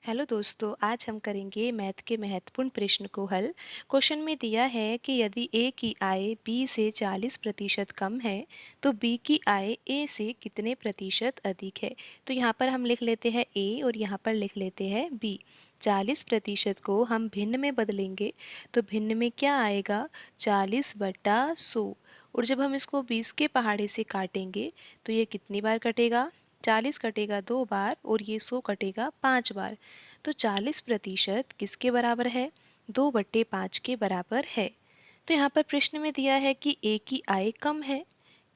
Hello दोस्तों, आज हम करेंगे मैथ के महत्वपूर्ण प्रश्न को हल। क्वेश्चन में दिया है कि यदि ए की आय बी से 40% कम है तो बी की आय ए से कितने प्रतिशत अधिक है। तो यहाँ पर हम लिख लेते हैं ए और यहाँ पर लिख लेते हैं बी। 40% को हम भिन्न में बदलेंगे तो भिन्न में क्या आएगा, 40/100। और जब हम इसको 20 के पहाड़े से काटेंगे तो ये कितनी बार कटेगा, 40 कटेगा 2 बार और ये 100 कटेगा 5 बार। तो 40% किसके बराबर है, 2/5 के बराबर है। तो यहाँ पर प्रश्न में दिया है कि ए की आय कम है,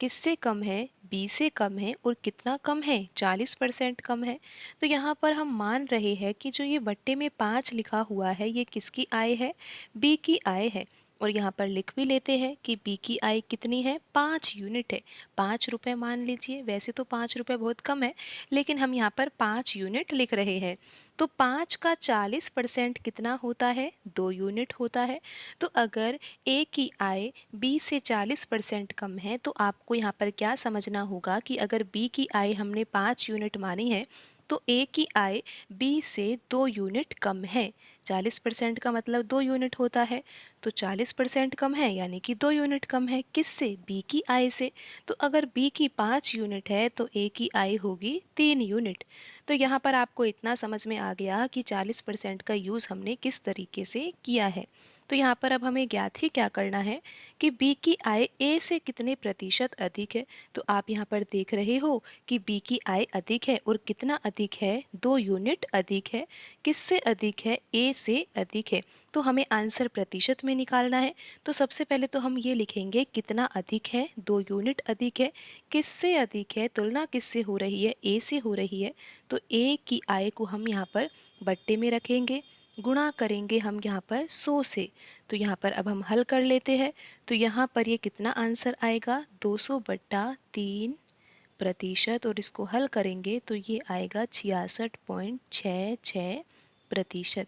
किससे कम है, बी से कम है और कितना कम है, 40% कम है। तो यहाँ पर हम मान रहे हैं कि जो ये बट्टे में 5 लिखा हुआ है ये किसकी आय है, बी की आय है। और यहाँ पर लिख भी लेते हैं कि बी की आय कितनी है, 5 यूनिट है। 5 रुपये मान लीजिए, वैसे तो 5 रुपये बहुत कम है लेकिन हम यहाँ पर 5 यूनिट लिख रहे हैं। तो 5 का 40% कितना होता है, 2 यूनिट होता है। तो अगर ए की आय बी से 40% कम है तो आपको यहाँ पर क्या समझना होगा कि अगर बी की आय हमने 5 यूनिट मानी है तो ए की आय बी से 2 यूनिट कम है। 40% का मतलब 2 यूनिट होता है, तो 40% कम है यानी कि 2 यूनिट कम है। किससे, बी की आय से। तो अगर बी की 5 यूनिट है तो ए की आय होगी 3 यूनिट। तो यहाँ पर आपको इतना समझ में आ गया कि 40% का यूज़ हमने किस तरीके से किया है। तो यहाँ पर अब हमें ज्ञात ही क्या करना है कि बी की आय ए से कितने प्रतिशत अधिक है। तो आप यहाँ पर देख रहे हो कि बी की आय अधिक है और कितना अधिक है, 2 यूनिट अधिक है। किससे अधिक है, ए से अधिक है। तो हमें आंसर प्रतिशत में निकालना है। तो सबसे पहले तो हम ये लिखेंगे कितना अधिक है, 2 यूनिट अधिक है। किससे अधिक है, तुलना किससे हो रही है, ए से हो रही है। तो ए की आय को हम यहाँ पर बट्टे में रखेंगे, गुणा करेंगे हम यहाँ पर 100 से। तो यहाँ पर अब हम हल कर लेते हैं। तो यहाँ पर ये कितना आंसर आएगा, 200/3%। और इसको हल करेंगे तो ये आएगा 66.66%।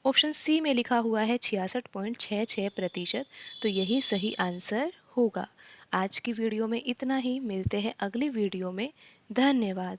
ऑप्शन सी में लिखा हुआ है 66.66%। तो यही सही आंसर होगा। आज की वीडियो में इतना ही, मिलते हैं अगली वीडियो में। धन्यवाद।